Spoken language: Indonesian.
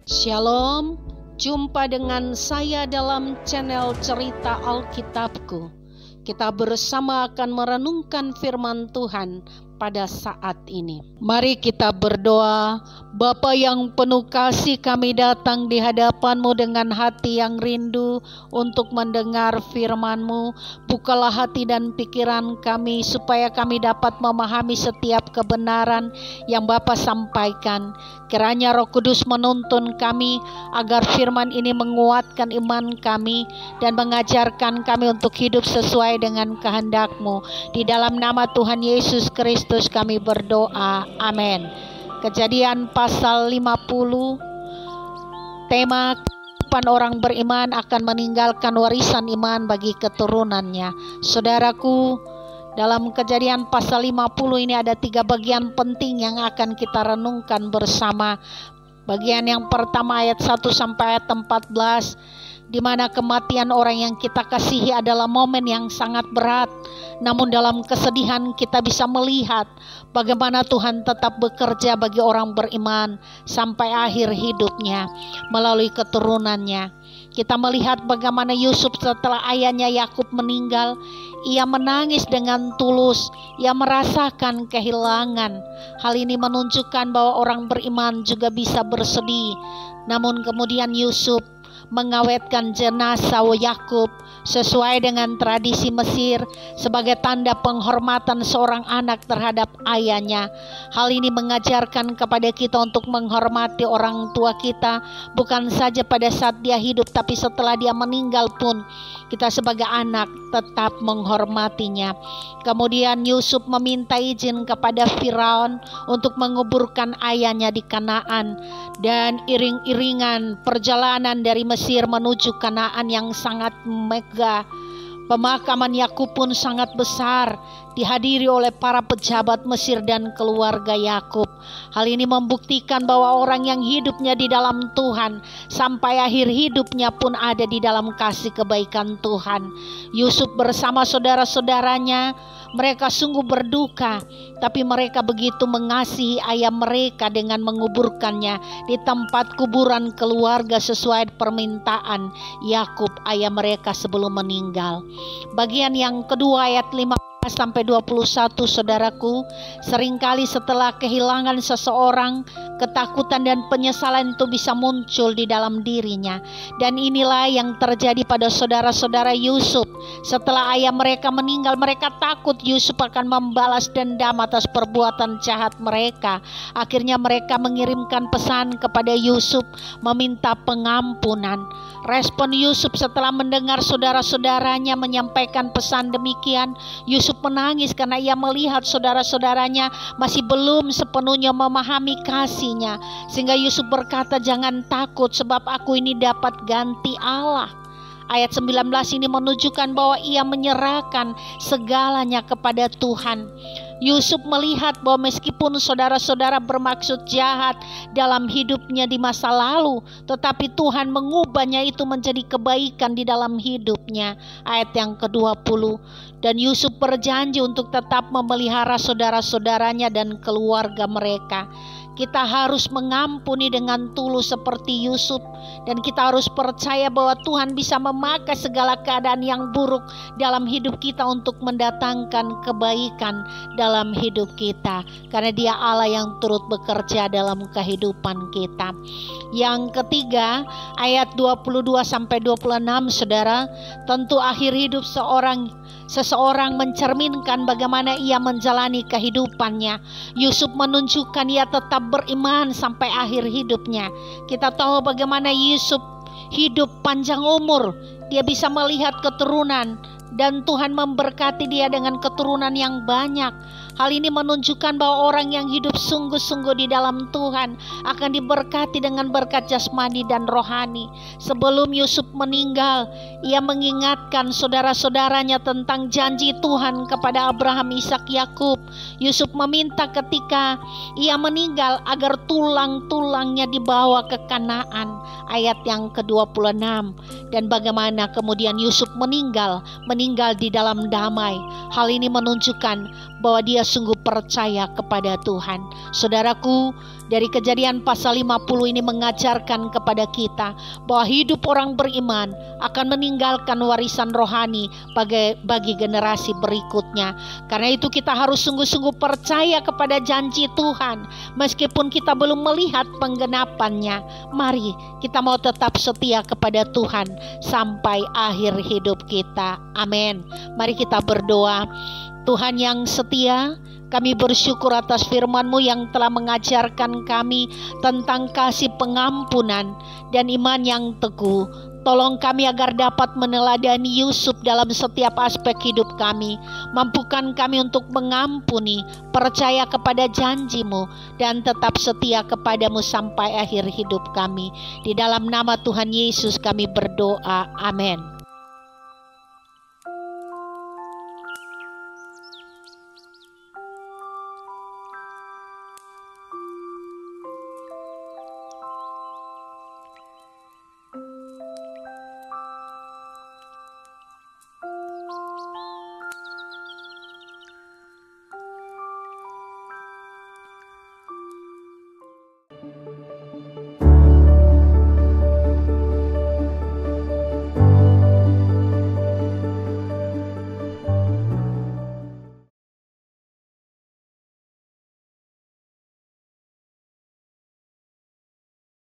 Shalom, jumpa dengan saya dalam channel Cerita Alkitabku. Kita bersama akan merenungkan firman Tuhan pada saat ini. Mari kita berdoa. Bapa yang penuh kasih, kami datang di hadapan-Mu dengan hati yang rindu untuk mendengar firman-Mu. Bukalah hati dan pikiran kami supaya kami dapat memahami setiap kebenaran yang Bapa sampaikan. Kiranya Roh Kudus menuntun kami agar firman ini menguatkan iman kami dan mengajarkan kami untuk hidup sesuai dengan kehendak-Mu. Di dalam nama Tuhan Yesus Kristus kami berdoa. Amin. Kejadian pasal 50, tema kehidupan orang beriman akan meninggalkan warisan iman bagi keturunannya. Saudaraku, dalam Kejadian pasal 50 ini ada 3 bagian penting yang akan kita renungkan bersama. Bagian yang pertama ayat 1 sampai ayat 14, di mana kematian orang yang kita kasihi adalah momen yang sangat berat. Namun dalam kesedihan kita bisa melihat bagaimana Tuhan tetap bekerja bagi orang beriman sampai akhir hidupnya melalui keturunannya. Kita melihat bagaimana Yusuf setelah ayahnya Yakub meninggal, ia menangis dengan tulus, ia merasakan kehilangan. Hal ini menunjukkan bahwa orang beriman juga bisa bersedih. Namun kemudian Yusuf mengawetkan jenazah Yakub sesuai dengan tradisi Mesir sebagai tanda penghormatan seorang anak terhadap ayahnya. Hal ini mengajarkan kepada kita untuk menghormati orang tua kita, bukan saja pada saat dia hidup, tapi setelah dia meninggal pun kita sebagai anak tetap menghormatinya. Kemudian Yusuf meminta izin kepada Firaun untuk menguburkan ayahnya di Kanaan, dan iring-iringan perjalanan dari Mesir menuju Kanaan yang sangat megah. Pemakaman Yakub pun sangat besar, dihadiri oleh para pejabat Mesir dan keluarga Yakub. Hal ini membuktikan bahwa orang yang hidupnya di dalam Tuhan sampai akhir hidupnya pun ada di dalam kasih kebaikan Tuhan. Yusuf bersama saudara-saudaranya, mereka sungguh berduka, tapi mereka begitu mengasihi ayah mereka dengan menguburkannya di tempat kuburan keluarga sesuai permintaan Yakub ayah mereka sebelum meninggal. Bagian yang kedua ayat 5 sampai 21, saudaraku, seringkali setelah kehilangan seseorang, ketakutan dan penyesalan itu bisa muncul di dalam dirinya. Dan inilah yang terjadi pada saudara-saudara Yusuf. Setelah ayah mereka meninggal, mereka takut Yusuf akan membalas dendam atas perbuatan jahat mereka. Akhirnya mereka mengirimkan pesan kepada Yusuf meminta pengampunan. Respon Yusuf setelah mendengar saudara-saudaranya menyampaikan pesan demikian, Yusuf menangis karena ia melihat saudara-saudaranya masih belum sepenuhnya memahami kasihnya. Sehingga Yusuf berkata, "Jangan takut, sebab aku ini dapat ganti Allah." Ayat 19 ini menunjukkan bahwa ia menyerahkan segalanya kepada Tuhan. Yusuf melihat bahwa meskipun saudara-saudara bermaksud jahat dalam hidupnya di masa lalu, tetapi Tuhan mengubahnya itu menjadi kebaikan di dalam hidupnya. Ayat yang ke-20, dan Yusuf berjanji untuk tetap memelihara saudara-saudaranya dan keluarga mereka. Kita harus mengampuni dengan tulus seperti Yusuf, dan kita harus percaya bahwa Tuhan bisa memakai segala keadaan yang buruk dalam hidup kita untuk mendatangkan kebaikan dalam hidup kita, karena Dia Allah yang turut bekerja dalam kehidupan kita. Yang ketiga, ayat 22 sampai 26, saudara, tentu akhir hidup seseorang mencerminkan bagaimana ia menjalani kehidupannya. Yusuf menunjukkan ia tetap beriman sampai akhir hidupnya. Kita tahu bagaimana Yusuf hidup panjang umur. Dia bisa melihat keturunan dan Tuhan memberkati dia dengan keturunan yang banyak. Hal ini menunjukkan bahwa orang yang hidup sungguh-sungguh di dalam Tuhan akan diberkati dengan berkat jasmani dan rohani. Sebelum Yusuf meninggal, ia mengingatkan saudara-saudaranya tentang janji Tuhan kepada Abraham, Ishak, Yakub. Yusuf meminta ketika ia meninggal agar tulang-tulangnya dibawa ke Kanaan. Ayat yang ke-26. Dan bagaimana mana kemudian Yusuf meninggal di dalam damai. Hal ini menunjukkan bahwa dia sungguh percaya kepada Tuhan. Saudaraku, dari Kejadian pasal 50 ini mengajarkan kepada kita bahwa hidup orang beriman akan meninggalkan warisan rohani bagi generasi berikutnya. Karena itu kita harus sungguh-sungguh percaya kepada janji Tuhan meskipun kita belum melihat penggenapannya. Mari kita mau tetap setia kepada Tuhan sampai akhir hidup kita. Amin. Mari kita berdoa. Tuhan yang setia, kami bersyukur atas firman-Mu yang telah mengajarkan kami tentang kasih pengampunan dan iman yang teguh. Tolong kami agar dapat meneladani Yusuf dalam setiap aspek hidup kami. Mampukan kami untuk mengampuni, percaya kepada janji-Mu, dan tetap setia kepada-Mu sampai akhir hidup kami. Di dalam nama Tuhan Yesus kami berdoa. Amin.